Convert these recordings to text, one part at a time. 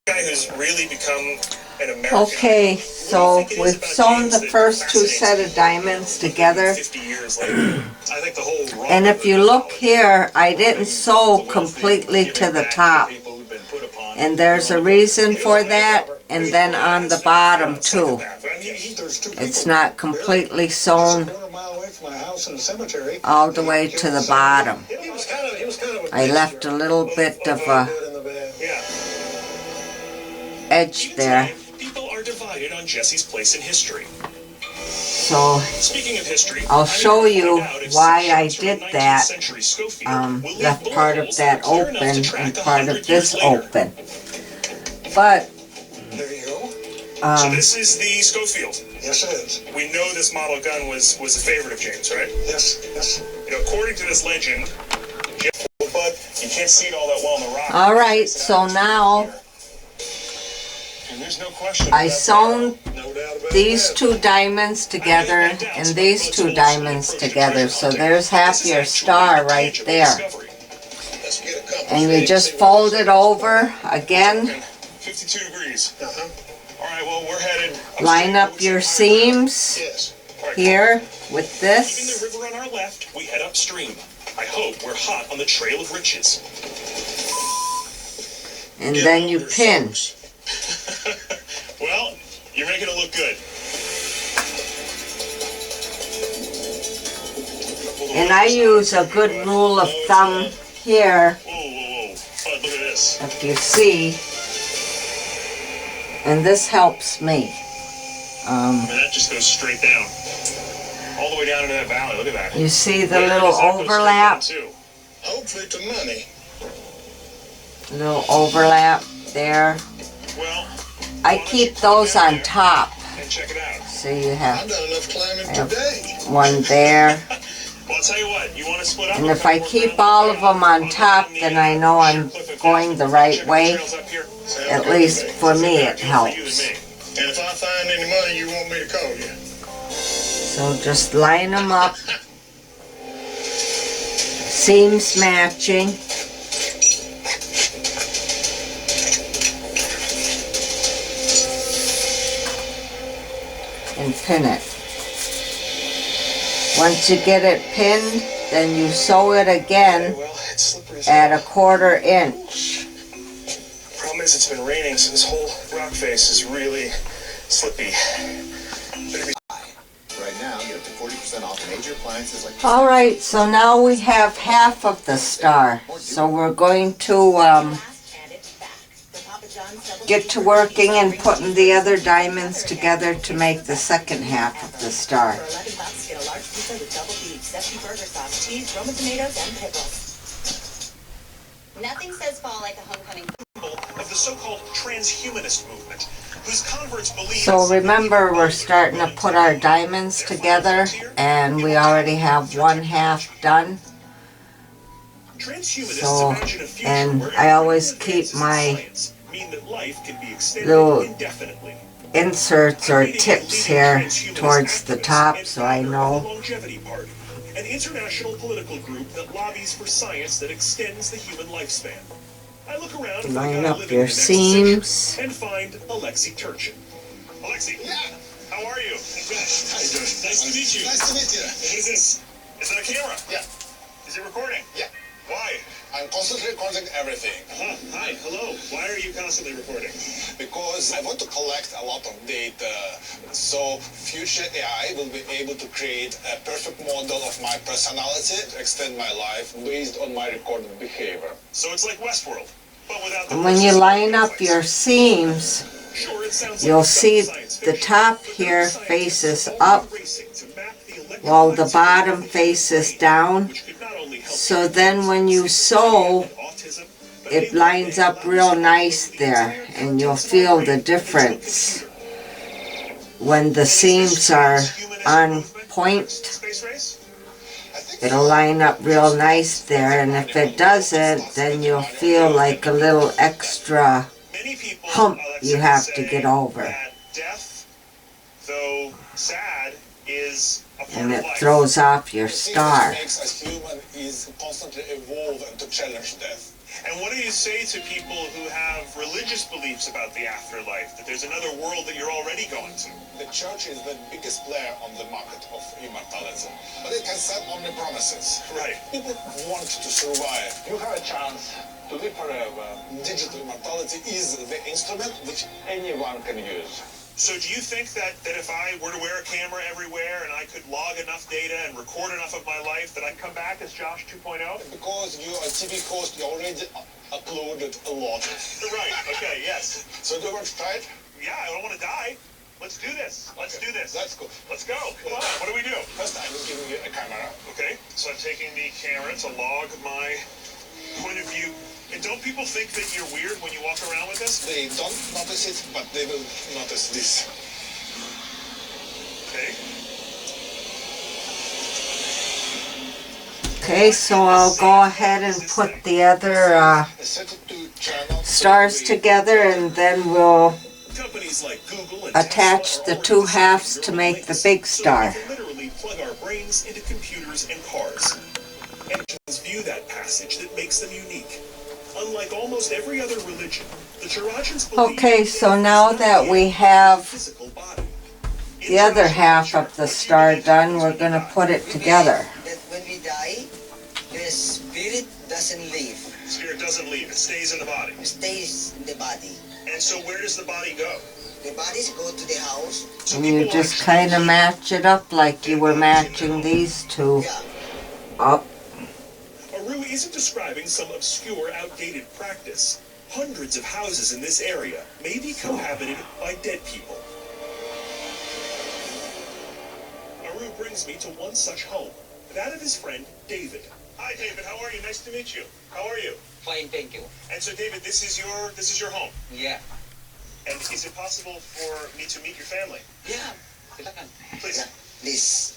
Guy who's really become an American. Okay, so we've sewn the first two set of diamonds together. 50 years later. I think the whole And if you look here, I didn't sew completely to the top. And there's a reason for that. And then on the bottom too. It's not completely sewn all the way to the bottom. I left a little bit of a edge there. People are divided on Jesse's place in history. So Speaking of history, I'll show you why I did that. Left part of that open and part of this open. But so this is the Schofield. Yes, it is. We know this model gun was a favorite of James, right? Yes, yes. You know, according to this legend, but you can't see it all that well in the rock. all right, so now And there's no question I sewn No doubt about these that. two diamonds together and these two diamonds together. So there's half your star right there. Let's get a couple. And you just fold it over again. 52 degrees. Uh-huh. All right, well, we're headed. Line up your seams Yes. here with Keeping this. the river on our left, we head upstream. I hope we're hot on the trail of riches. And then you pin. Well, you're making it look good. And I use a good rule of thumb here, Whoa, whoa, whoa. Bud, look at this. if you see. And this helps me. And that just goes straight down. All the way down into that valley. Look at that. You see the Where little does that go straight overlap? down to? Hopefully to money. Little overlap there. Well, I keep those on top. and check it out. So you have I've done enough climbing I have today. one there. Well, I'll tell you what. You want to split up? And if I keep all of them on top, then I know I'm going the right way. At least for me it helps. And if I find any money, you want me to call you? So just line them up. Seams matching. And pin it. Once you get it pinned, then you sew it again Well, it's slippery as at 1/4 inch. Problem is, it's been raining, so this whole rock face is really slippy. Right now, get up to 40% off major appliances like Alright, so now we have half of the star. So we're going to get to working and putting the other diamonds together to make the second half of the star. For $11, get a large pizza with double beef, zesty burger sauce, cheese, Roman tomatoes, and pickles. Nothing says fall like a homecoming. Of the so-called transhumanist movement, whose converts believe. So remember, we're starting to put our diamonds together, and we already have one half done. Transhumanists So, imagine a future and where I always every keep advances in my science mean that life can be extended little indefinitely. inserts or tips here towards the top so I know. Longevity Party, an international political group that lobbies for science that extends the human lifespan. I look around for the Line guy up living your in the next section seams. and find Alexei Turchin. Alexei, how are you? How you doing? Nice to meet you. Nice to meet you. What is this? Is that a camera? Yeah. Is it recording? Yeah. Why? I'm constantly recording everything Hi, hello. Why are you constantly recording? because I want to collect a lot of data so future AI will be able to create a perfect model of my personality to extend my life based on my recorded behavior. So it's like Westworld, but without the And when you horses line and up fights. your seams, Sure, it sounds you'll like see science the fiction, top but here those faces scientists up, are racing to map the while the electromagnetic bottom signals faces in the brain, down. which could not only help So then when you sew, autism, but it lines up real nice there, and you'll feel the difference when the seams are on point. Space race? It'll line up real nice there, and if it doesn't, then you'll feel like a little extra Many people, hump you Alexis, have say to get over. that death, though sad, is a part And of it life. throws off your The thing star. that makes us human is constantly evolve and to challenge death. And what do you say to people who have religious beliefs about the afterlife, that there's another world that you're already going to? The church is the biggest player on the market of immortality, but it can set only promises. Right. People want to survive. You have a chance to live forever. Digital immortality is the instrument which anyone can use. So do you think that if I were to wear a camera everywhere and I could log enough data and record enough of my life that I'd come back as Josh 2.0? Because you are a TV host, you already uploaded a lot. Right, okay, yes. So do you want to try it? Yeah, I don't want to die. Let's do this. Let's do this. That's cool. Let's go. Come on, what do we do? First I will give you a camera. Okay, so I'm taking the camera to log my point of view. And don't people think that you're weird when you walk around with this? They don't notice it, but they will notice this. Okay. Okay, so I'll go ahead and put the other Set it to channel stars together, and then we'll Companies like Google and attach Tesla the are two already halves designing to neural make the links big so star. we can literally plug our brains into computers and cars. And view that passage that makes them unique. Unlike almost every other religion, the Charajans believe Okay, so now that we have physical body. the other half of the star done, we're going to put it together. That when we die, the spirit doesn't leave. Spirit doesn't leave, it stays in the body. It stays in the body. And so where does the body go? The bodies go to the house. So And you people just actually kind of match it up like you were matching these two Yeah. up. Aru isn't describing some obscure, outdated practice. Hundreds of houses in this area may be cohabited by dead people. Aru brings me to one such home, that of his friend David. Hi David, how are you? Nice to meet you. How are you? Fine, thank you. And so David, this is your home. Yeah. And is it possible for me to meet your family? Yeah. Silakan. Please. Yeah, please.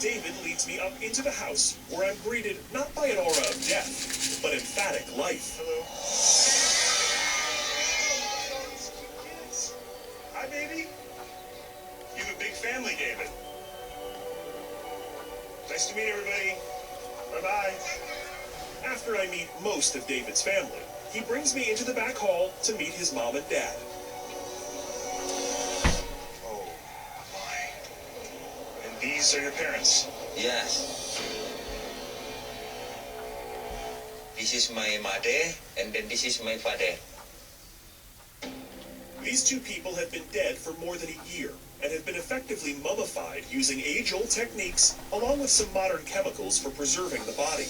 David leads me up into the house, where I'm greeted not by an aura of death, but emphatic life. Hello. Hi, baby. You have a big family, David. Nice to meet everybody. Bye-bye. After I meet most of David's family, he brings me into the back hall to meet his mom and dad. Oh, my. And these are your parents? Yes. This is my mother, and then this is my father. These two people have been dead for more than a year and have been effectively mummified using age-old techniques along with some modern chemicals for preserving the body.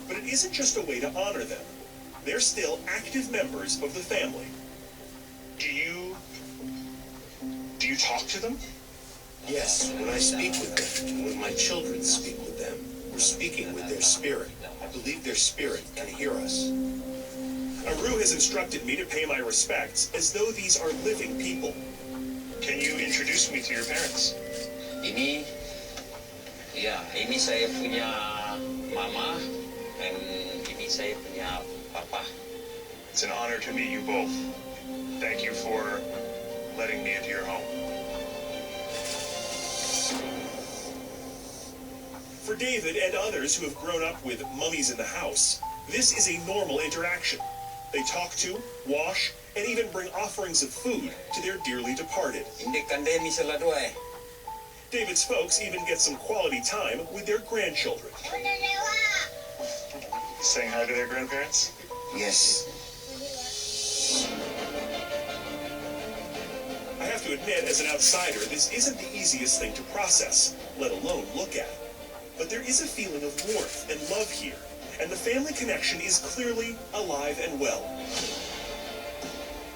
But it isn't just a way to honor them. They're still active members of the family. Do you talk to them? Yes, when I speak with them, when my children speak with them, we're speaking with their spirit. I believe their spirit can hear us. Aru has instructed me to pay my respects as though these are living people. Can you introduce me to your parents? Ini saya punya mama, and ini saya punya papa. It's an honor to meet you both. Thank you for letting me into your home. For David and others who have grown up with mummies in the house, this is a normal interaction. They talk to, wash, and even bring offerings of food to their dearly departed. Hindi kandemi sila dua eh. David's folks even get some quality time with their grandchildren. Saying hi to their grandparents? Yes. I have to admit, as an outsider, this isn't the easiest thing to process, let alone look at. But there is a feeling of warmth and love here, and the family connection is clearly alive and well.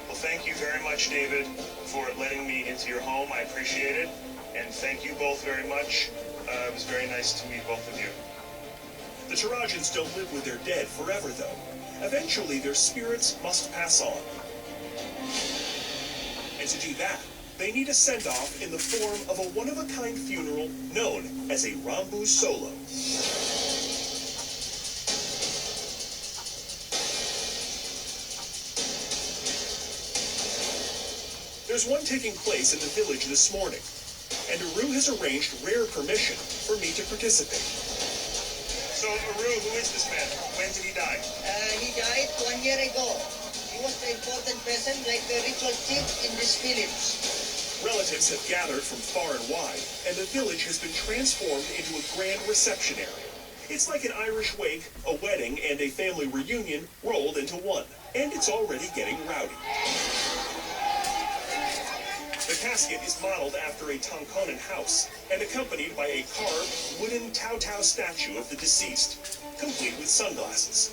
Well, thank you very much, David, for letting me into your home. I appreciate it. And thank you both very much. It was very nice to meet both of you. The Tarajans don't live with their dead forever, though. Eventually, their spirits must pass on. And to do that, they need a send-off in the form of a one-of-a-kind funeral known as a Rambu Solo. There's one taking place in the village this morning. and Aru has arranged rare permission for me to participate. So, Aru, who is this man? When did he die? He died 1 year ago. He was the important person, like the ritual chief in this village. Relatives have gathered from far and wide, and the village has been transformed into a grand reception area. It's like an Irish wake, a wedding, and a family reunion rolled into one. And it's already getting rowdy. The casket is modeled after a Tonkonan house and accompanied by a carved wooden Tao statue of the deceased, complete with sunglasses.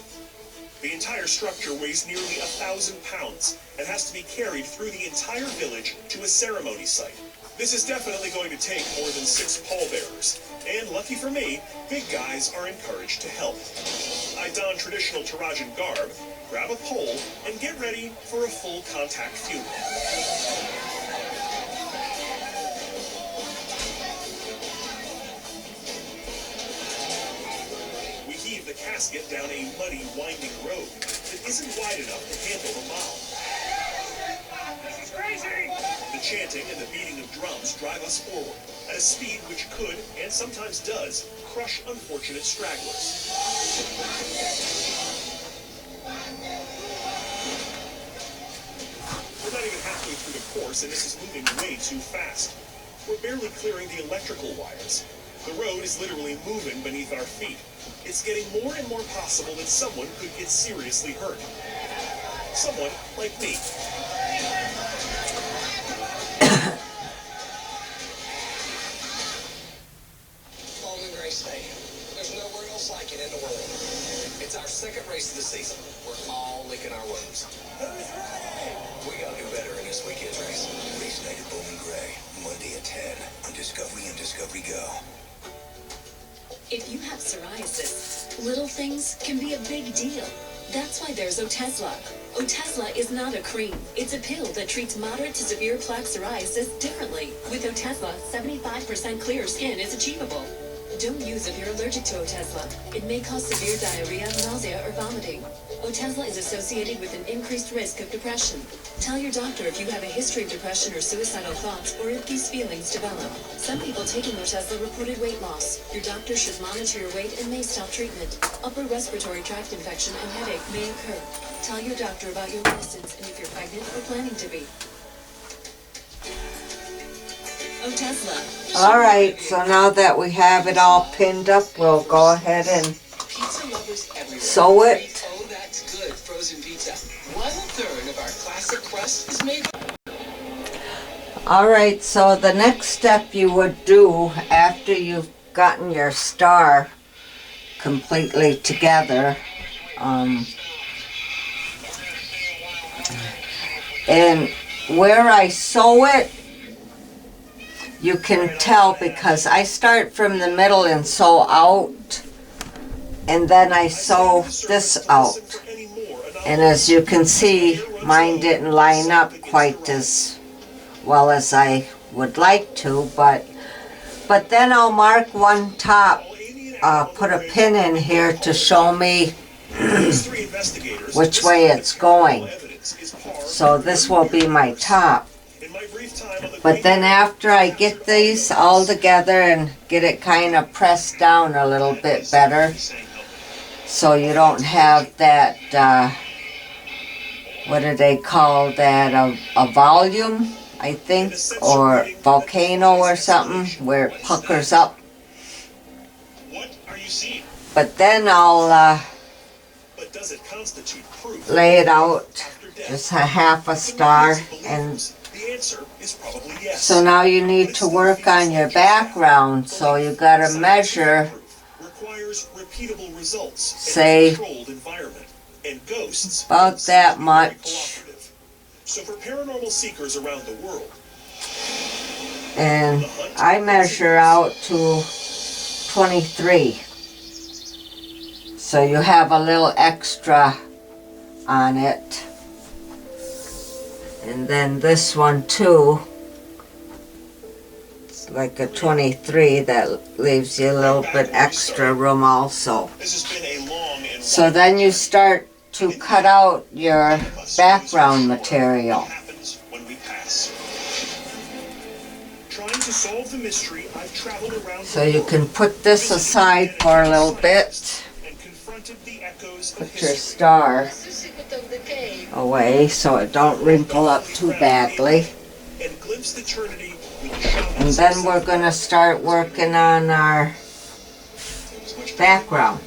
The entire structure weighs nearly 1,000 pounds and has to be carried through the entire village to a ceremony site. This is definitely going to take more than 6 pallbearers, and lucky for me, big guys are encouraged to help. I don traditional Tarajan garb, grab a pole, and get ready for a full contact funeral. We heave the casket down a muddy, winding road that isn't wide enough to handle the mob. This is crazy! The chanting and the beating of drums drive us forward at a speed which could, and sometimes does, crush unfortunate stragglers. We're not even halfway through the course, and this is moving way too fast. We're barely clearing the electrical wires. The road is literally moving beneath our feet. It's getting more and more possible that someone could get seriously hurt. Someone like me. Following race day. There's nowhere else like it in the world. It's our second race of the season. We're all licking our wounds. We gotta do better in this weekend's race. Race night at Bowman Gray, Monday at 10 on Discovery and Discovery Go. If you have psoriasis, little things can be a big deal. That's why there's Otezla. Otezla is not a cream. It's a pill that treats moderate to severe plaque psoriasis differently. With Otezla, 75% clear skin is achievable. Don't use if you're allergic to Otezla. It may cause severe diarrhea, nausea, or vomiting. Otezla is associated with an increased risk of depression. Tell your doctor if you have a history of depression or suicidal thoughts, or if these feelings develop. Some people taking Otezla reported weight loss. Your doctor should monitor your weight and may stop treatment. Upper respiratory tract infection and headache may occur. Tell your doctor about your medicines and if you're pregnant or planning to be. Otezla. All right, so now that we have it all pinned up, we'll go ahead and sew it. Oh, that's good frozen pizza. 1/3 of our classic crust is made. All right, so the next step you would do after you've gotten your star completely together, and where I sew it, you can tell because I start from the middle and sew out, and then I sew this out. And as you can see, mine didn't line up quite as well as I would like to, but then I'll mark one top, put a pin in here to show me which way it's going. So this will be my top. But then after I get these all together and get it kind of pressed down a little bit better, so you don't have that, what do they call that, a volume, I think, or volcano or something, where it puckers up. But then I'll lay it out, just a half a star, and so now you need to work on your background, so you gotta measure, say, about that much. So for paranormal seekers around the world, and I measure out to 23. So you have a little extra on it. And then this one too, it's like a 23, that leaves you a little bit extra room also. So then you start to cut out your background material. trying to solve the mystery, I've traveled around So you can put this aside for a little bit. and confronted the echoes of Put your history. star away so it don't wrinkle up too badly. And glimpsed eternity with And then we're going to start working on our background.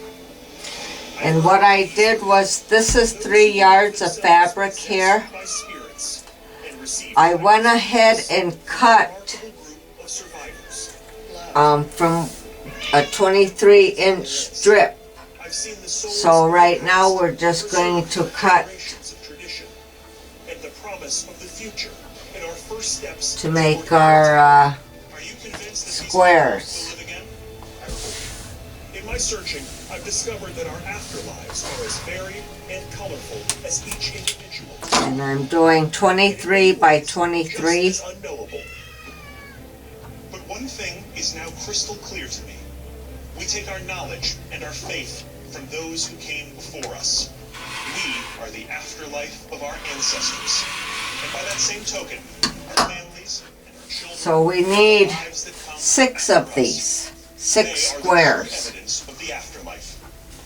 And what I did was, this is 3 yards of fabric here. I went ahead and cut from a 23-inch strip. So right now we're just going to cut to make our squares. In my searching, I've discovered that our afterlives are as varied and colorful as each individual. And I'm doing 23 by 23. Just as unknowable. But one thing is now crystal clear to me. We take our knowledge and our faith from those who came before us. We are the afterlife of our ancestors. And by that same token, our families and our children, So we need lives that come 6 of these, 6 squares. evidence of the afterlife.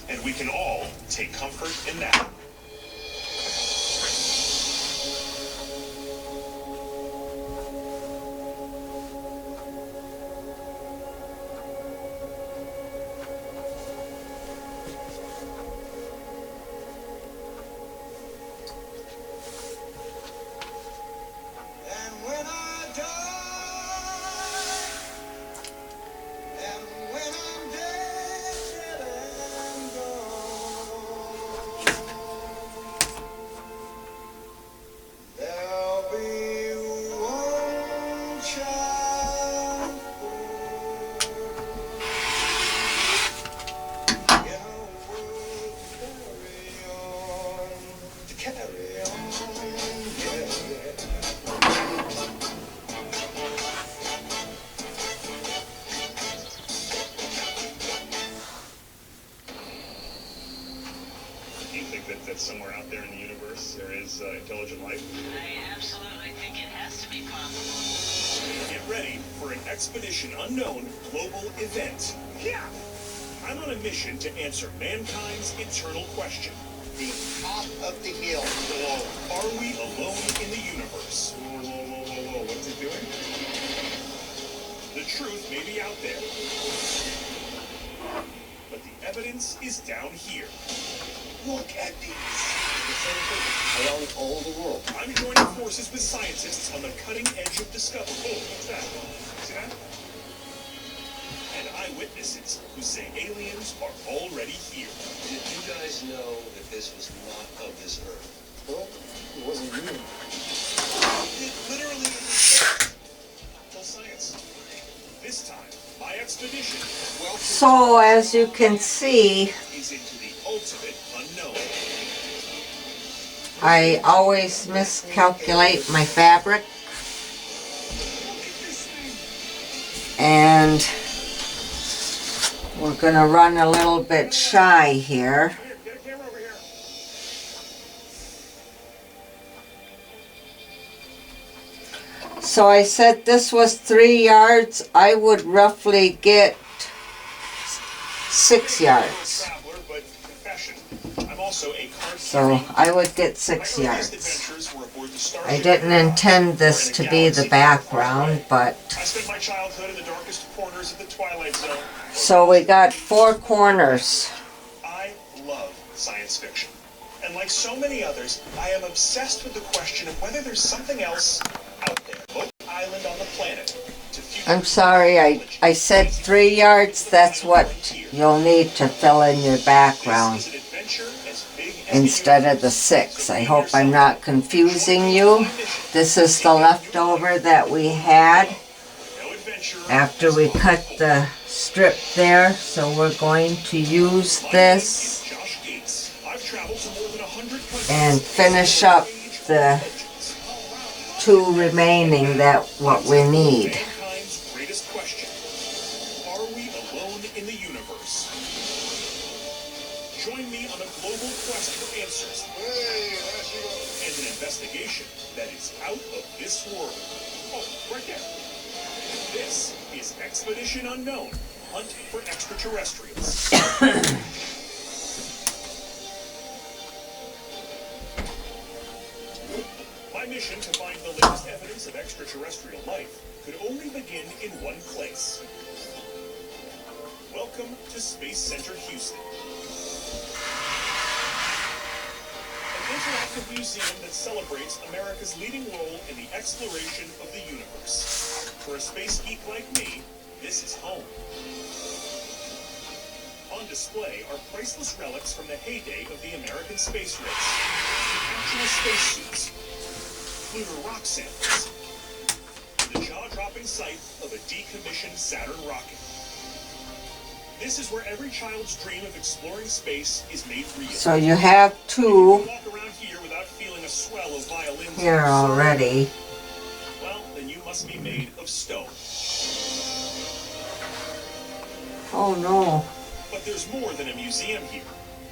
And we can all take comfort in that. And when I die, and when I'm dead and gone, there'll be one child in a world to carry on, yeah. Do you think that somewhere out there in the universe there is intelligent life? I absolutely think it has to be possible. Get ready for an Expedition Unknown global event. Yeah! I'm on a mission to answer mankind's eternal question. The top of the hill. Are we alone in the universe? Whoa, what's it doing? The truth may be out there. But the evidence is down here. Look at these. Around all the world. I'm joining forces with scientists on the cutting edge of discovery. Oh, what's that? See that? And eyewitnesses who say aliens are already here. Did you guys know that this was not of this earth? Well, it wasn't you. It literally is. Tell science. This time, my expedition So as you can see, is into the ultimate unknown. I always miscalculate my fabric. And we're going to run a little bit shy here. Get a camera over here. So I said this was 3 yards. I would roughly get 6 yards. Traveler, but confession. I'm also a card So I would get 6 yards. I didn't intend this to be the background, but I spent my childhood in the darkest corners of the Twilight Zone. so we got 4 corners. I love science fiction. And like so many others, I am obsessed with the question of whether there's something else out there. Oak Island on the planet. I'm sorry, I said 3 yards. That's what you'll need to fill in your background instead of the 6. I hope I'm not confusing you. This is the leftover that we had after we cut the strip there. So we're going to use this and finish up the 2 remaining that what we need. Greatest question. Are we alone in the universe? Join me on a global quest for answers. And an investigation that is out of this world. Oh, right there. This is Expedition Unknown, Hunt for Extraterrestrials. My mission to find the latest evidence of extraterrestrial life could only begin in one place. Welcome to Space Center Houston. An interactive museum that celebrates America's leading role in the exploration of the universe. For a space geek like me, this is home. On display are priceless relics from the heyday of the American space race. Actual spacesuits, lunar rock samples, and the jaw-dropping sight of a decommissioned Saturn rocket. This is where every child's dream of exploring space is made real. So you have two Walk around here without feeling a swell of violins here already. Well, then you must be made of stone. Oh no. But there's more than a museum here.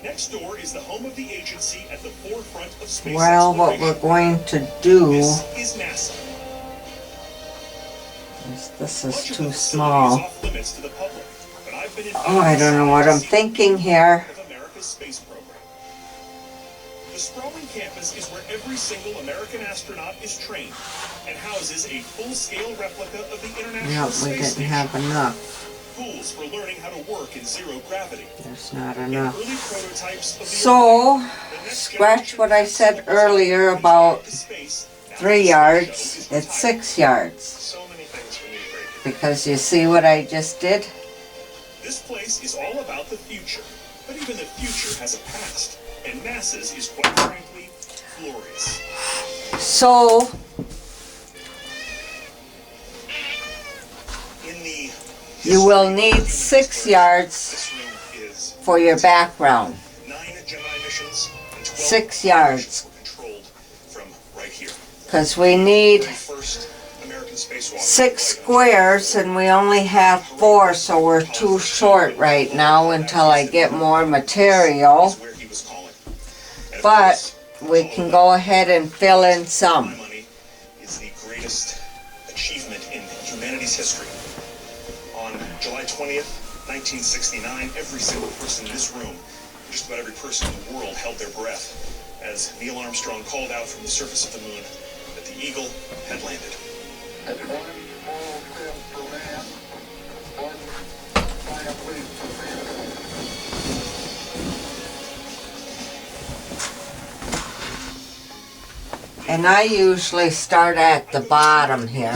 Next door is the home of the agency at the forefront of space Well, what we're going to do This is NASA. this is Much of too the facility small. is off limits to the public, but I've been Oh, I don't know what I'm thinking here. of America's space program. The sprawling campus is where every single American astronaut is trained and houses a full-scale replica of the International Nope, we Space didn't Station. have enough. Tools for learning how to work in zero gravity. There's not And enough. early prototypes of the So, scratch what I said earlier about 3 yards. It's 6 yards. So many things for me to break. Because you see what I just did? This place is all about the future, but even the future has a past, and NASA's is quite frankly glorious. So, In the you will need 6 yards this room is for your background. 9 Gemini missions and 12 6 yards. were controlled from right here. Because we need The first American spacewalk. 6 squares and we only have 4, so we're too short right now until I get more material. Is where he was calling. And of But course, we can go ahead and fill in my some. money is the greatest achievement in humanity's history. On July 20th, 1969, every single person in this room, just about every person in the world, held their breath as Neil Armstrong called out from the surface of the moon that the Eagle had landed. And I usually start at the bottom here.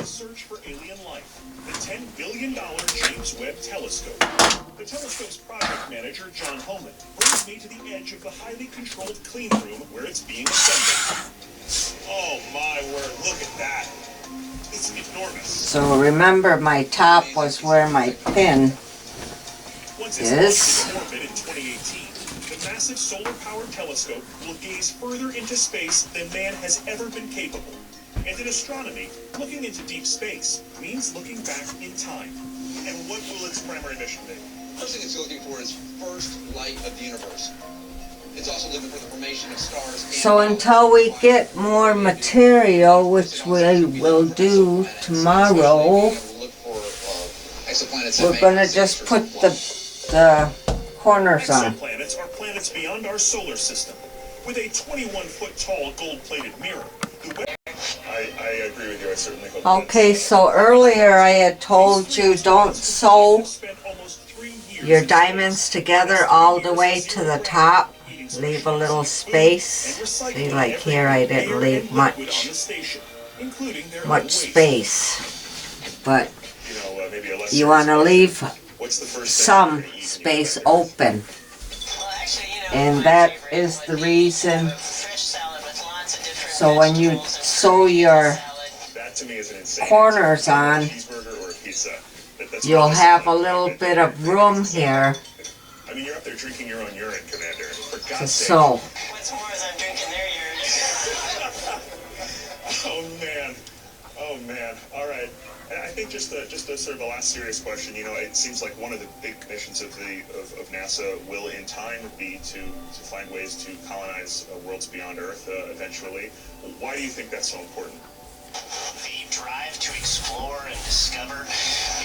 Search for alien life. The $10 billion James Webb Telescope. The telescope's project manager, John Homan, brings me to the edge of the highly controlled clean room where it's being assembled. Oh my word, look at that. It's enormous. So remember, my top was where my pin Once it's is. launched into orbit in 2018, the massive solar-powered telescope will gaze further into space than man has ever been capable. And in astronomy, looking into deep space means looking back in time. And what will its primary mission be? First thing it's looking for is first light of the universe. It's also looking for the formation of stars. and So until we get more material, which we will do tomorrow, We'll look for exoplanets that we're may going to exist just or put the corners on. Exoplanets are planets beyond our solar system. With a 21-foot tall gold-plated mirror, the Webb... I agree with you. I certainly hope Okay, so earlier I had told you don't sew your diamonds together all the way to the top. Leave a little space. See, like here I didn't leave much space. But you want to leave some space open. And that is the reason. So when you sew your corners on, you'll have a little bit of room here I mean, you're up there drinking your own urine, Commander. For to God's sake. sew. What's more is I'm drinking their urine. Oh man, oh man. All right. And I think just a sort of a last serious question. You know, it seems like one of the big missions of NASA will, in time, be to find ways to colonize worlds beyond Earth eventually. Why do you think that's so important? The drive to explore and discover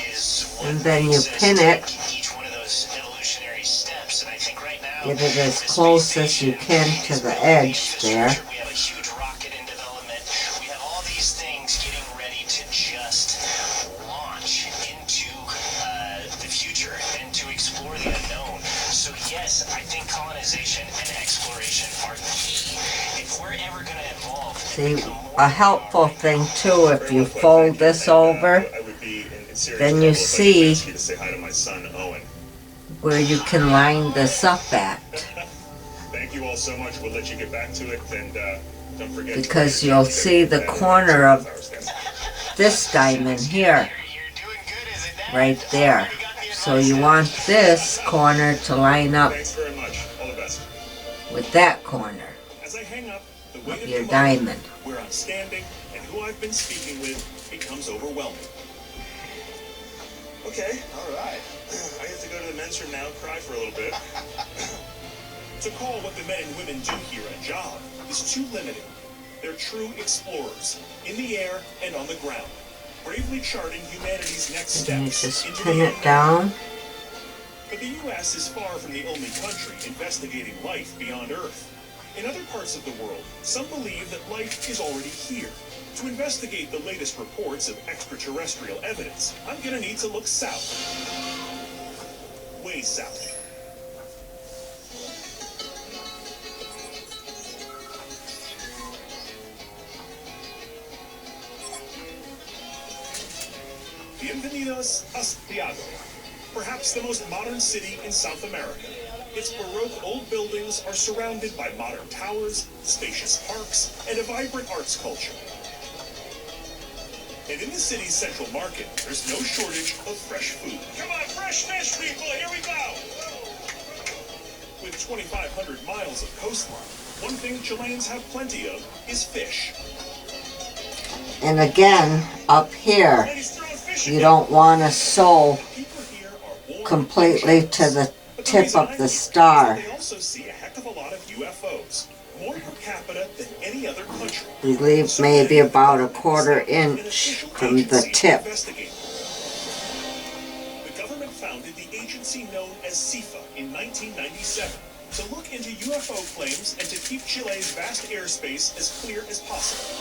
is what And then you makes us pin it. take each one of those evolutionary steps. And I think right now, Get it as the close space as you station can is to the building edge there. infrastructure. We have a huge rocket in development. We have all these things getting ready to just launch into the future and to explore the unknown. So yes, I think colonization and exploration are key. If we're ever going to evolve, See, a helpful thing too, if you fold this over, then you see where you can line this up at. Thank you all so much. We'll let you get back to it, and don't forget. Because you'll see the corner of this diamond here, right there. So you want this corner to line up Thanks very much. All the best. with that corner As I hang up, the weight of of your the moment, diamond. where I'm standing and who I've been speaking with becomes overwhelming. Okay, all right. I have to go to the men's room now and cry for a little bit. To call what the men and women do here a job is too limiting. They're true explorers, in the air and on the ground, bravely charting humanity's next And you steps just into pin the it unknown. down. But the U.S. is far from the only country investigating life beyond Earth. In other parts of the world, some believe that life is already here. To investigate the latest reports of extraterrestrial evidence, I'm gonna need to look south. Way south. Bienvenidos a Santiago, perhaps the most modern city in South America. Its Baroque old buildings are surrounded by modern towers, spacious parks, and a vibrant arts culture. And in the city's central market, there's no shortage of fresh food. Come on, fresh fish, people, here we go! With 2,500 miles of coastline, one thing Chileans have plenty of is fish. And again, up here, you don't want to sew completely to the tip of the star. They also see a heck of a lot of UFOs, more per capita than any other country. We leave maybe about a quarter inch from the tip. The government founded the agency known as CIFA in 1997 to look into UFO claims and to keep Chile's vast airspace as clear as possible.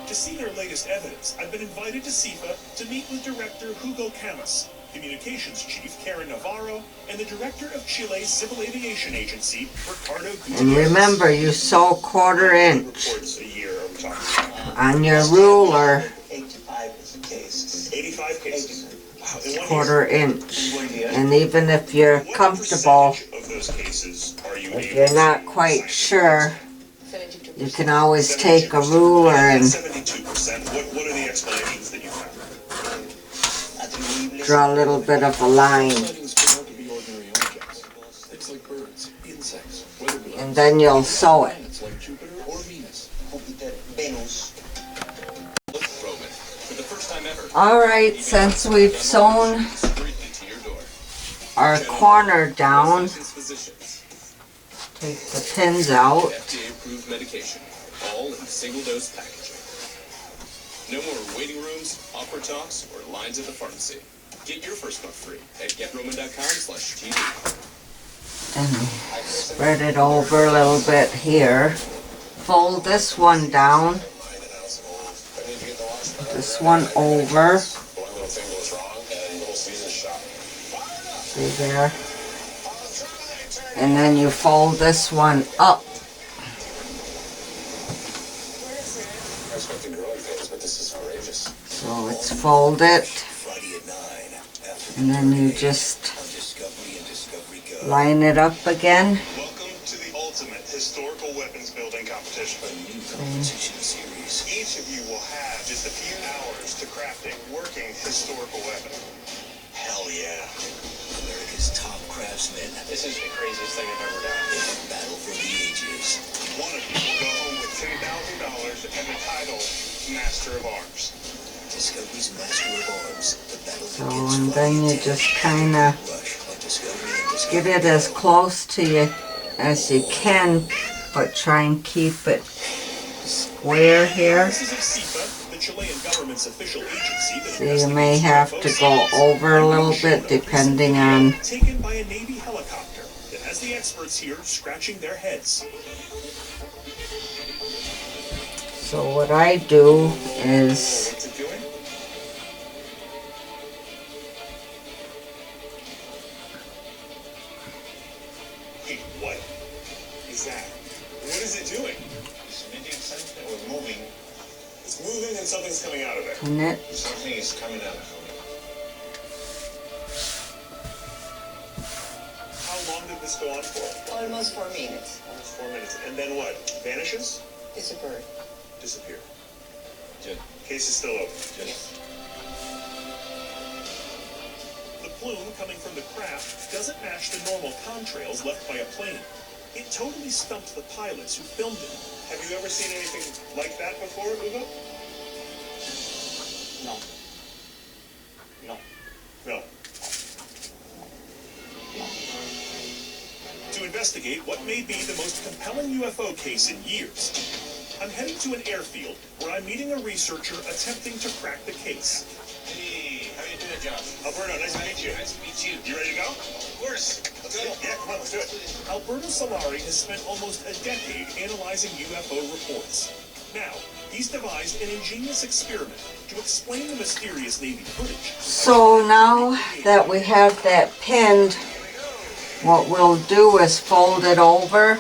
To see their latest evidence, I've been invited to CIFA to meet with Director Hugo Camus, Communications Chief Karen Navarro, and the Director of Chile's Civil Aviation Agency, Ricardo Gutierrez. And remember, you sew quarter inch Reports a year are we talking about? on your ruler, 85 cases. Wow, in one quarter year. inch. And even if you're What comfortable, percentage of those cases are you if able you're to not quite sure, 72%. you can always take a ruler and 72%. What are the explanations that you found? draw a little bit of a line. Sightings turn out to be ordinary objects. Things like birds, insects, weather balloons, And then you'll sew it. planets like Jupiter or Venus. Jupiter, Venus. Look, Roman, for the first time ever, Alright, since we've sewn discreetly to your door. our corner down, Licensed physicians, take the pins out. FDA-approved medication, all in single-dose packaging. No more waiting rooms, opera talks, or lines at the pharmacy. Get your first month free at getroman.com/TV. And spread it over a little bit here. Fold this one down. This one over. One little thing goes wrong and the whole season's shot. See there? And then you fold this one up. I expect the growing pains, but this is courageous. So it's folded. Friday at 9. After And then you just on Discovery and Discovery Go. line it up again. Welcome to the ultimate historical weapons building competition. A new competition series. Each of you will have just a few hours to craft a working historical weapon. Hell yeah. America's top craftsmen. This is the craziest thing I've ever done. In a battle for the ages. One of you will go home with $10,000 and the title Master of Arms. Discovery's Master of Arms. The battle So, begins and Friday then you at 10. just kind of Rush on Discovery and Discovery get it as close to you as you can, but try and keep it square here. This is CIFA, the Chilean government's official agency that So you may have to go over a little bit depending on... taken by a Navy helicopter that has the experts here scratching their heads. So what I do is... What's it doing? Hey, what is that? What is it doing? It's emitting something or moving. It's moving and something's coming out of it. And it, Something is coming out of it. How long did this go on for? Almost 4 minutes. Almost 4 minutes. And then what? Vanishes? It's a bird. Disappear. Good. Case is still open. Yes. The plume coming from the craft doesn't match the normal contrails left by a plane. It totally stumped the pilots who filmed it. Have you ever seen anything like that before, Ugo? No. No. No. To investigate what may be the most compelling UFO case in years, I'm heading to an airfield where I'm meeting a researcher attempting to crack the case. Hey, how you doing, Josh? Alberto, nice to meet you. Nice to meet you. You ready to go? Of course. Let's go. Yeah, come on, let's do it. Alberto Solari has spent almost a decade analyzing UFO reports. Now, he's devised an ingenious experiment to explain the mysterious Navy footage. so now that we have that pinned, what we'll do is fold it over.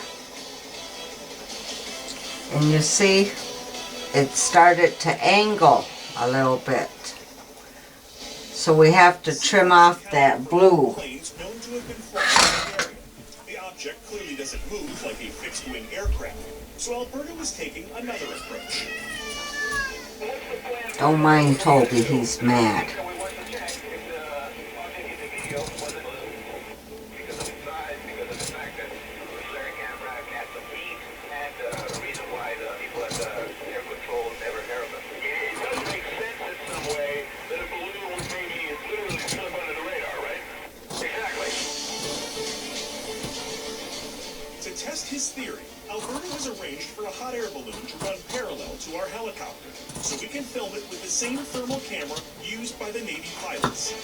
And you see, it started to angle a little bit. So we have to trim off that blue. Planes known to have been flying in the area. The object clearly doesn't move like a fixed-wing aircraft, so Alberto is taking another approach. Don't mind Toby, he's mad. To test his theory, Alberto has arranged for a hot air balloon to run parallel to our helicopter, so we can film it with the same thermal camera used by the Navy pilots.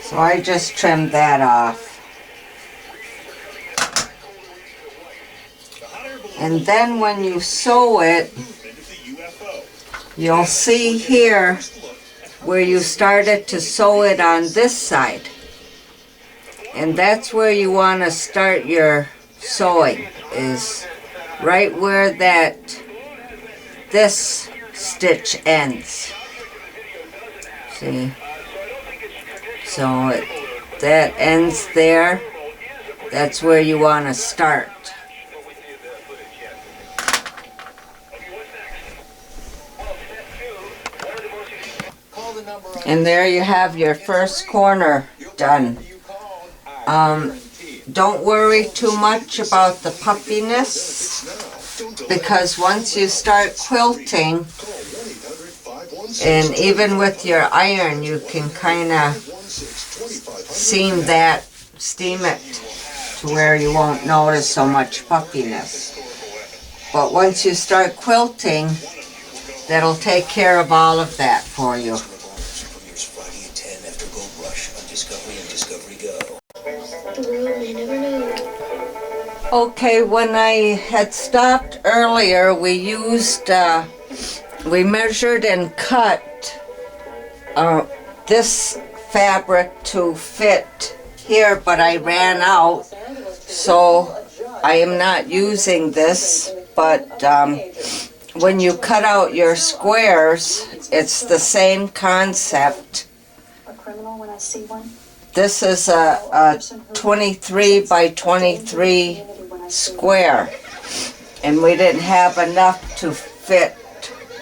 So I just trimmed that off. And then when you sew it, you'll see here where you started to sew it on this side. And that's where you want to start your sewing, is right where this stitch ends. See? So that ends there. That's where you want to start. And there you have your first corner done. Don't worry too much about the puffiness, because once you start quilting, and even with your iron, you can kind of steam it to where you won't notice so much puffiness. But once you start quilting, that'll take care of all of that for you. Okay, when I had stopped earlier, we measured and cut this fabric to fit here, but I ran out, so I am not using this. But when you cut out your squares, it's the same concept. This is a 23 by 23 square, and we didn't have enough to fit,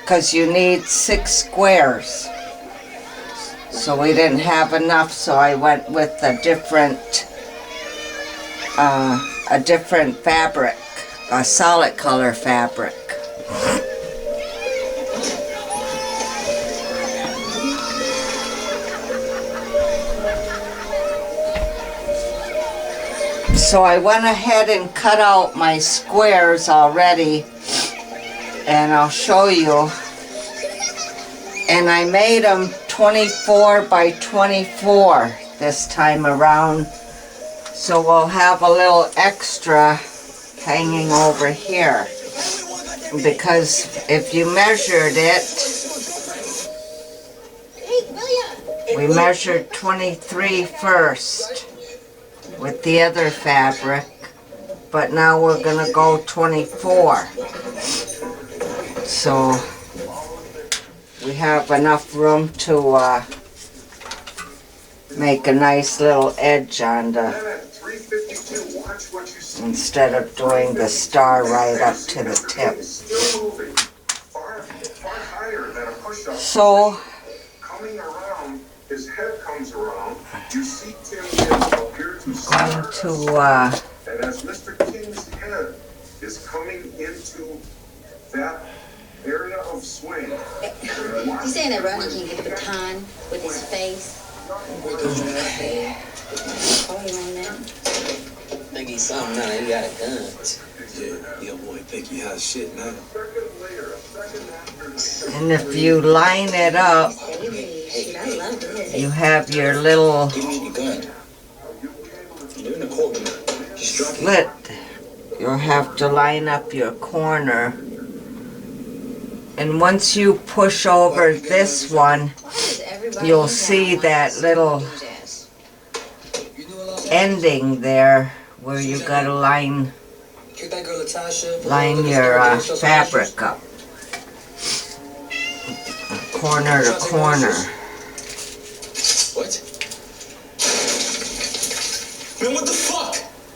because you need 6 squares. So we didn't have enough, so I went with a different fabric, a solid color fabric. So I went ahead and cut out my squares already, and I'll show you. And I made them 24 by 24 this time around. So we'll have a little extra hanging over here. Because if you measured it, we measured 23 first with the other fabric, but now we're gonna go 24. So we have enough room to make a nice little edge on the, instead of doing the star right up to the tip. So coming around, his head comes around. You see Tim appear to start, and as Mr. King's head is coming into that area of swing. You saying that Ronnie can get the baton with his face? Think he's something now. He got a gun. Yeah, your boy think he has shit now. and if you line it up, you have your little slit. You'll have to line up your corner. And once you push over this one, you'll see that little ending there where you gotta line your fabric up, corner to corner. What? Man, what the fuck?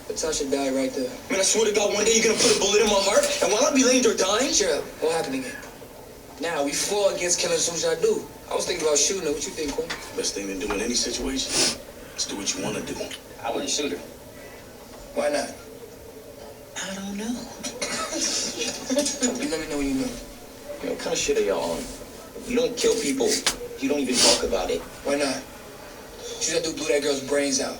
Natasha died right there. Man, I swear to God, one day you're gonna put a bullet in my heart, and while I be laying there dying, sure, what happened again? Now, we fought against killing as soon as I do. I was thinking about shooting her. What you think, Quinn? Best thing to do in any situation is do what you want to do. I wouldn't shoot her. Why not? I don't know. You let me know when you know. You know, what kind of shit are y'all on? You don't kill people. You don't even talk about it. Why not? She that dude blew that girl's brains out.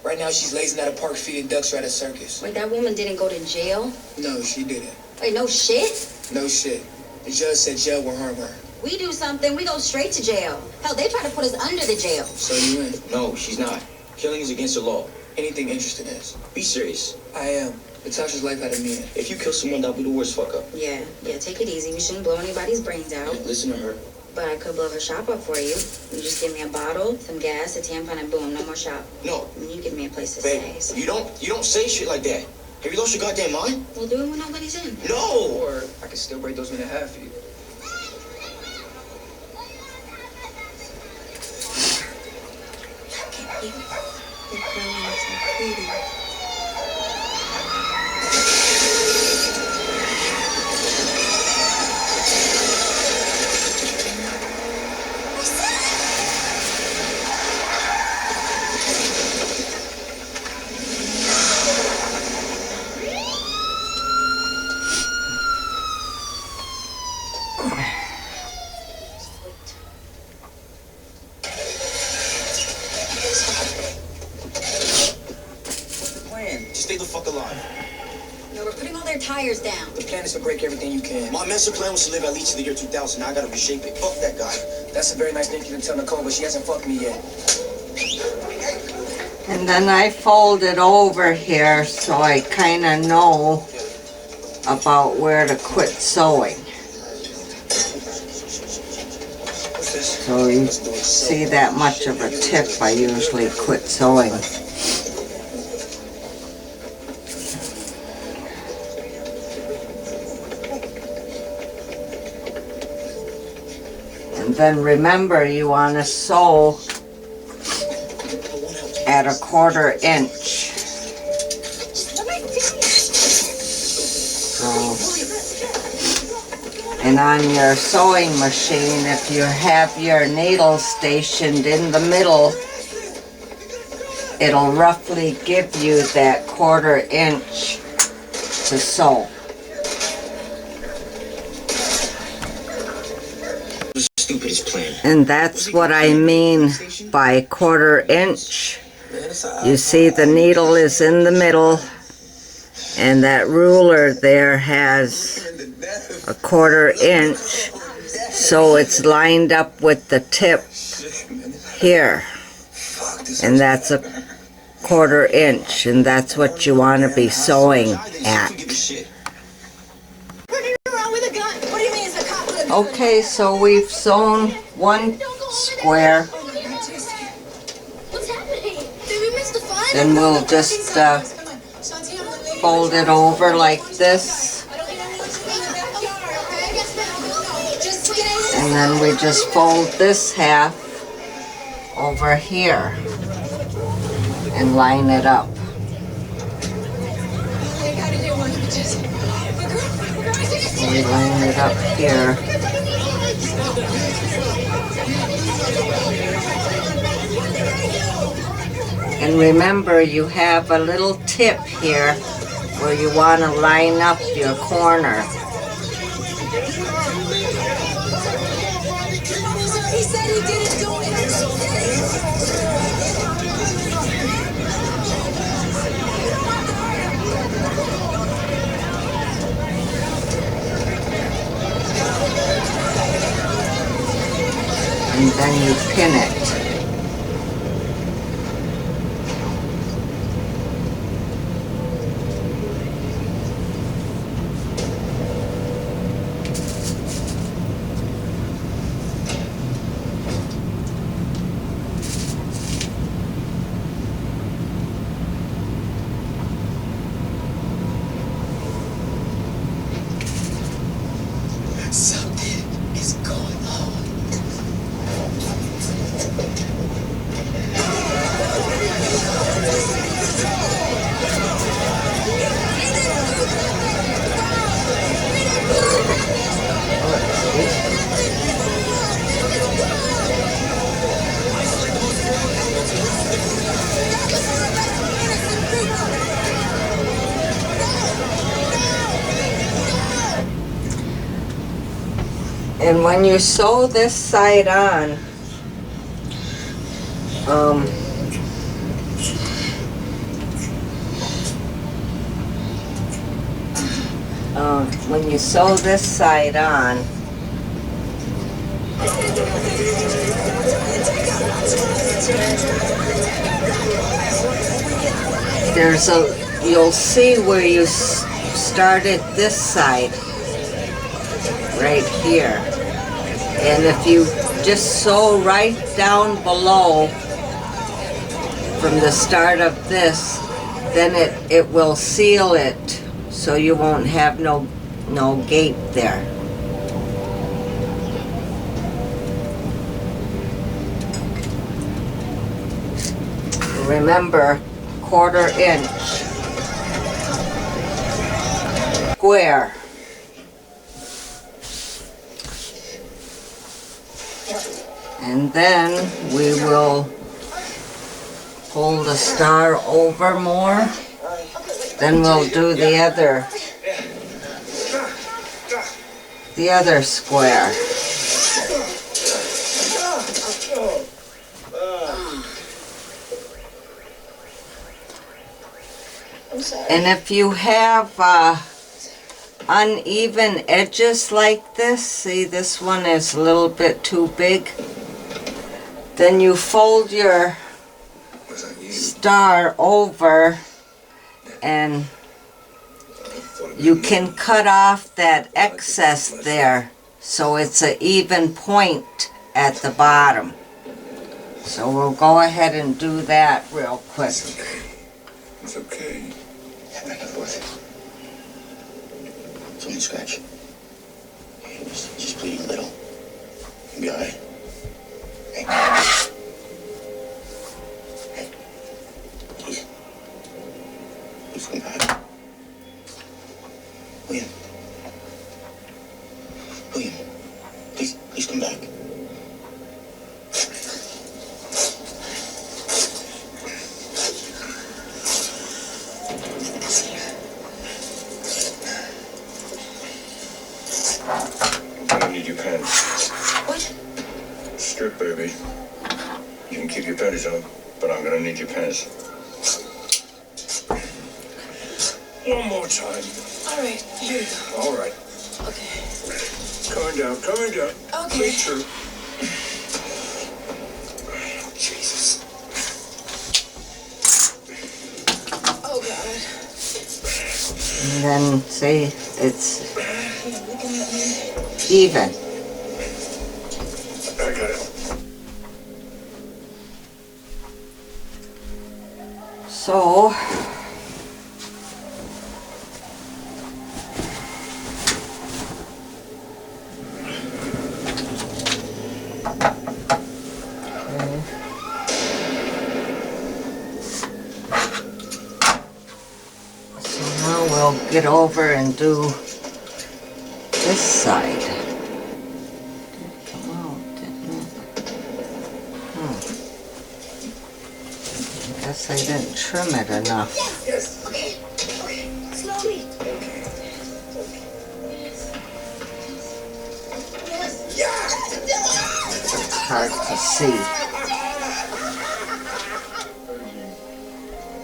Right now, she's lazing at a park feeding ducks at a circus. Wait, that woman didn't go to jail? No, she didn't. Wait, no shit? No shit. The judge said jail will harm her. We do something, we go straight to jail. Hell, they try to put us under the jail. So you in? No, she's not. Killing is against the law. Anything interesting is. Be serious. I am. Natasha's life had a meaning. If you kill someone, that'll be the worst fuck up. Yeah, take it easy. We shouldn't blow anybody's brains out. Listen to her. But I could blow her shop up for you. You just give me a bottle, some gas, a tampon, and boom, no more shop. No. And you give me a place to Babe, stay. you don't say shit like that. Have you lost your goddamn mind? We'll do it when nobody's in. No! Or I can still break those men in half for you. Look at you. You're growing so pretty. Stay the fuck alive. No, we're putting all their tires down. The plan is to break everything you can. My master plan was to live at least to the year 2000. Now I gotta reshape it. Fuck that guy. That's a very nice thing you can tell Nicole, but she hasn't fucked me yet. And then I fold it over here so I kind of know about where to quit sewing. So you see that much of a tip, I usually quit sewing. And then remember, you want to sew at 1/4 inch. So, and on your sewing machine, if you have your needle stationed in the middle, it'll roughly give you that 1/4 inch to sew. Stupidest plan. And that's what I mean by 1/4 inch. You see the needle is in the middle, and that ruler there has a 1/4 inch, so it's lined up with the tip here, and that's a 1/4 inch, and that's what you want to be sewing at. Okay, so we've sewn one square. Then we'll just fold it over like this. And then we just fold this half over here and line it up. We line it up here. And remember, you have a little tip here where you want to line up your corner. And then you pin it. Something is going on. And when you sew this side on, when you sew this side on, you'll see where you started this side right here, and if you just sew right down below from the start of this, then it will seal it so you won't have no gape there. Remember, 1/4 inch square. And then we will pull the star over more. Then we'll do the other square. And if you have uneven edges like this, see this one is a little bit too big, then you fold your star over and you can cut off that excess there so it's an even point at the bottom. So we'll go ahead and do that real quick. It's okay. It's only a scratch. Just bleed a little. You'll be alright. Hey. Hey. Please. Please come back. William. William. Please come back. I need your pants. What? Strip, baby. You can keep your panties on. but I'm gonna need your pens. One more time. All right, here you go. All right. Okay. Coming down, coming down. Okay. Breathe through. Jesus. Oh, God. And then, see, it's Here, looking at me. even. I got it. So, we'll get over and do this side. Come out, didn't it? Guess I didn't trim it enough. Yes. Okay. Okay. Slowly. It's hard to see.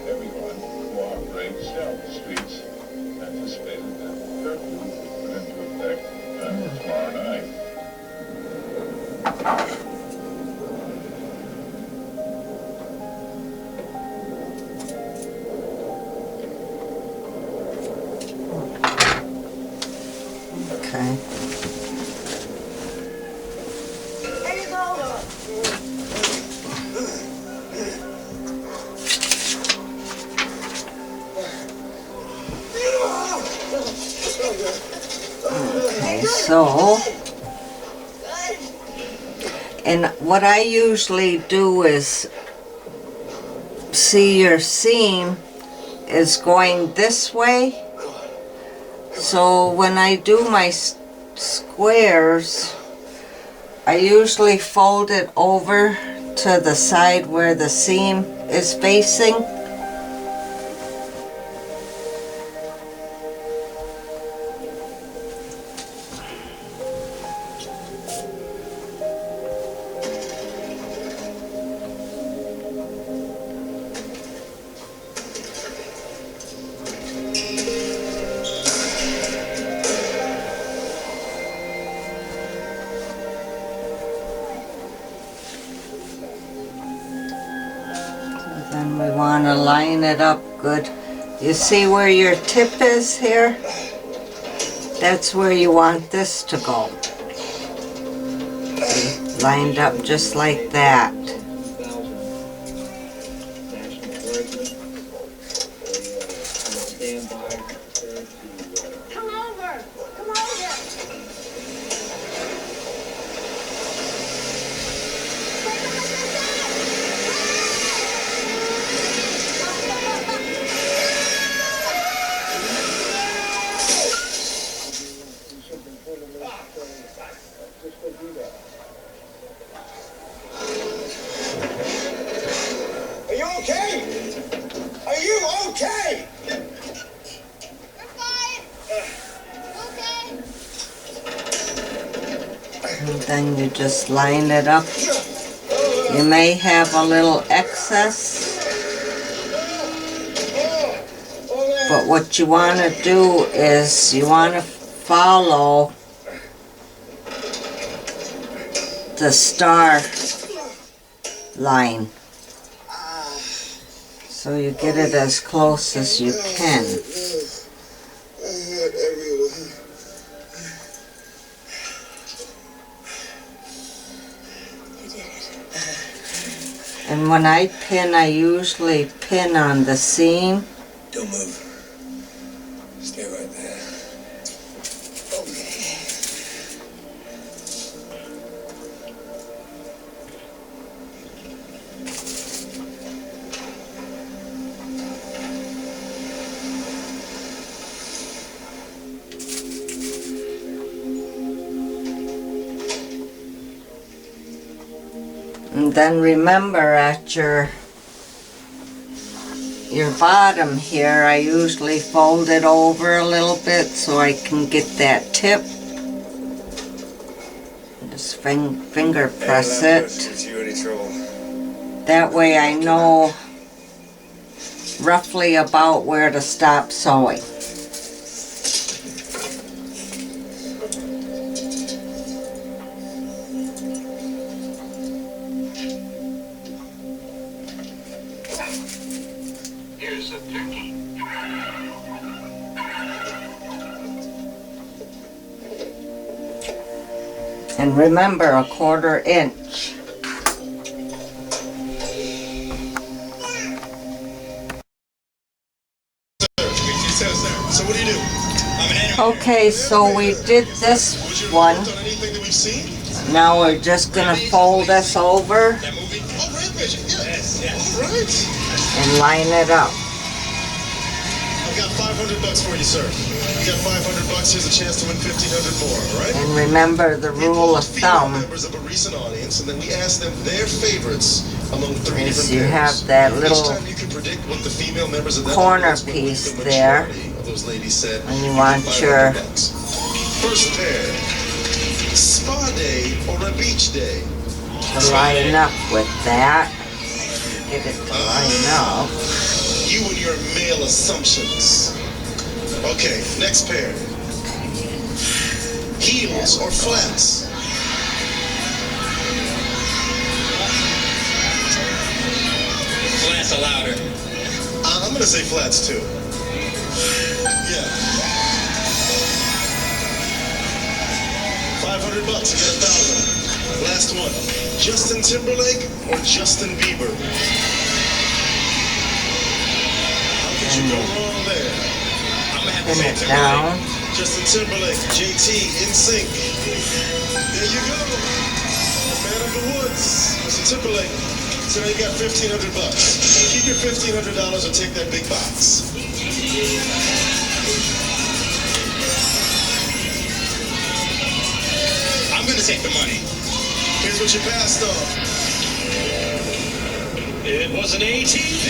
Everyone cooperate south streets. Anticipated that curfew went into effect tomorrow night. Okay. There you go. Okay, so, and what I usually do is see your seam is going this way. So when I do my squares, I usually fold it over to the side where the seam is facing. Then we want to line it up good. You see where your tip is here? That's where you want this to go. Okay, lined up just like that. Come over. Come over. Are you okay? Are you okay? We're fine. Okay. And then you just line it up. You may have a little excess, but what you want to do is you want to follow the star line. So you get it as close as you can. And when I pin, I usually pin on the seam. Don't move. Stay right there. Okay. And then remember at your bottom here, I usually fold it over a little bit so I can get that tip. Just finger press it. Gives you any trouble? That way I know roughly about where to stop sewing. Here's a turkey. And remember, a 1/4 inch. So what do you do? Okay, so we did this one. Anything that we've seen? Now we're just gonna fold this over Oh, Rampage, yeah. Right. and line it up. I've got $500 for you, sir. You got $500. Here's a chance to win 1,500 more. All right. And remember the rule of thumb Members of a recent audience, and then we ask them their favorites among 3 is different you pairs. have that Each little time you can predict what the female members of that corner audience would believe piece the there. majority of those ladies said. And you get want your $500. First pair. Spa day or a beach day? to line up with that. Get it to line up. You and your male assumptions. Okay, next pair. Heels or flats? Flats are louder. I'm gonna say flats too. Yeah. $500, you get 1,000. Last one. Justin Timberlake or Justin Bieber? How could you go wrong there? I'm gonna have to Pin say it Timberlake. down. Justin Timberlake, JT, NSYNC. There you go. Man of the Woods, Mr. Timberlake. So now you got $1,500. Keep your $1,500 or take that big box. I'm gonna take the money. Here's what you passed on. It was an ATV.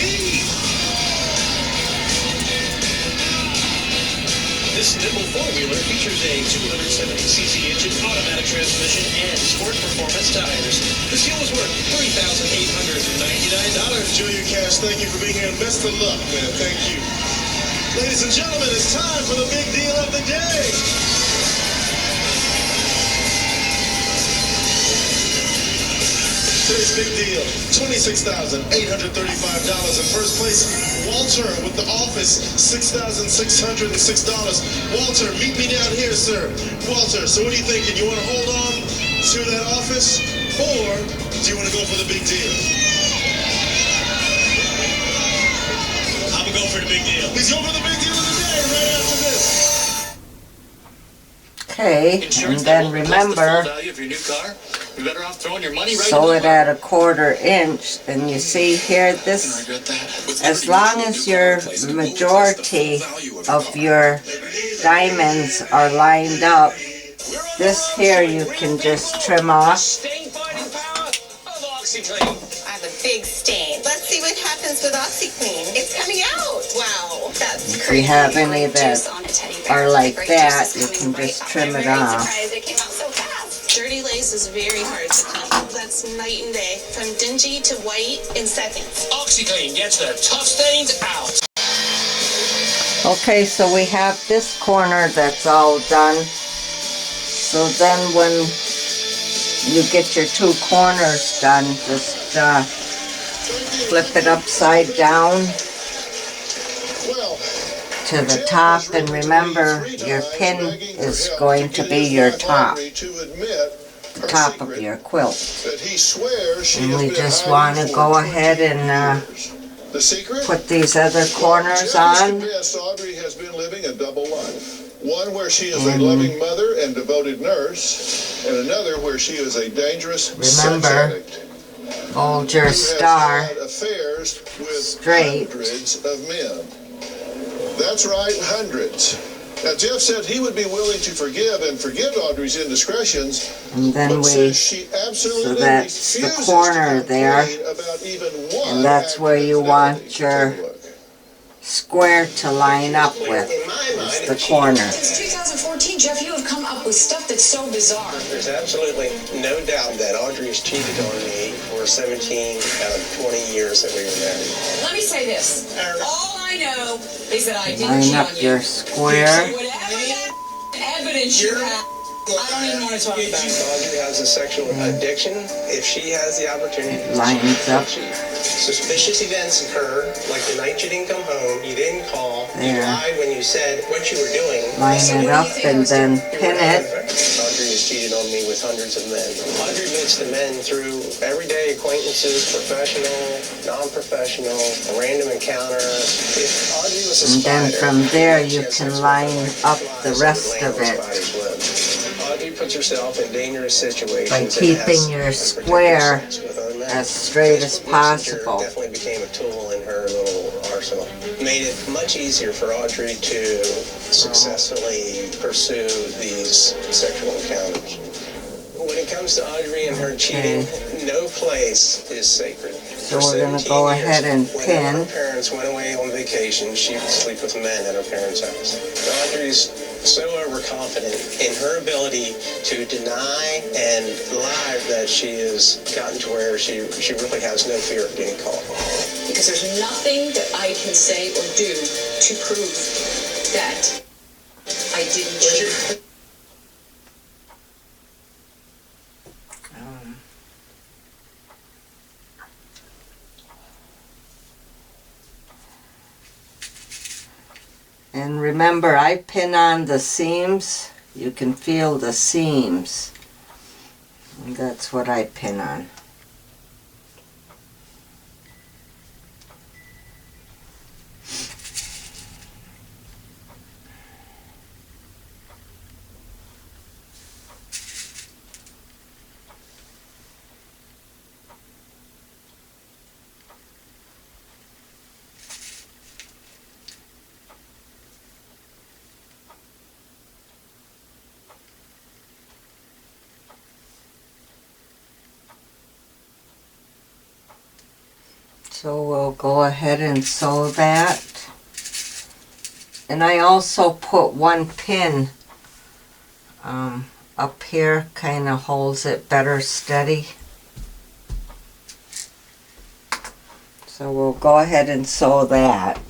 This nimble four-wheeler features a 270cc engine, automatic transmission, and sport performance tires. This deal was worth $3,899. Enjoy your cash. Thank you for being here. And best of luck, man. Thank you. Ladies and gentlemen, it's time for the big deal of the day. Today's big deal, $26,835 in first place. Walter with The Office, $6,606. Walter, meet me down here, sir. Walter, so what are you thinking? You want to hold on to that office, or do you want to go for the big deal? I'm gonna go for the big deal. He's going for the big deal of the day right after this. Okay, and then remember, You're better off throwing your money right sew it at a 1/4 inch. And you see here, this, as long as your majority of your diamonds are lined up, this here you can just trim off. Stain fighting power of OxyClean. I have a big stain. Let's see what happens with OxyClean. It's coming out. Wow, that's If crazy. you have any that are like that, you can just trim it off. Surprised it came out so fast. Dirty lace is very hard to come. That's night and day. From dingy to white in seconds. OxyClean gets the tough stains out. Okay, so we have this corner that's all done. So then when you get your 2 corners done, just flip it upside down to the top, and remember your pin is going to be your top, the top of your quilt. And we just want to go ahead and put these other corners on. Audrey has been living a double life. One where she is a loving mother and devoted nurse, and another where she is a dangerous sex addict. Hold your star Affairs with straight. hundreds of men. That's right, hundreds. Now, Jeff said he would be willing to forgive and forgive Audrey's indiscretions, And then but we, says she absolutely so that's the refuses corner to there, complain about even one and that's where you want your square to line up with, is the corner. Since 2014, Jeff, you have come up with with stuff that's so bizarre. There's absolutely no doubt that Audrey has cheated on me for 17 out of 20 years that we were married. Let me say this. All I know is that I didn't Line cheat up on you. your square. Whatever evidence you have, I don't even want to talk about it. Audrey has a sexual addiction. If she has the opportunity to Lines up. cheat. Suspicious events occur, like the night you didn't come home, you didn't call, you There. lied when you said what you were doing. Line it up and then pin it. Audrey has cheated on me with hundreds of men. Audrey meets the men through everyday acquaintances, professional, non-professional, a random encounter. If Audrey was a And then spider, from there she you has can sex line with up butterflies the that rest land of on it spiders' webs. Audrey puts herself in dangerous situations by and keeping has your unprotected square sex with other men. as straight as Facebook Messenger possible. definitely became a tool in her little arsenal. Made it much easier for Audrey to successfully pursue these sexual encounters. When it comes to Audrey and her cheating, no place is sacred. So we're going to go ahead and When her pin. parents went away on vacation, she would sleep with men at her parents' house. Audrey's so overconfident in her ability to deny and lie that she has gotten to where she really has no fear of getting caught. Because there's nothing that I can say or do to prove that I didn't cheat. And remember, I pin on the seams. You can feel the seams. And that's what I pin on. So we'll go ahead and sew that. And I also put one pin up here, kind of holds it better steady. So we'll go ahead and sew that.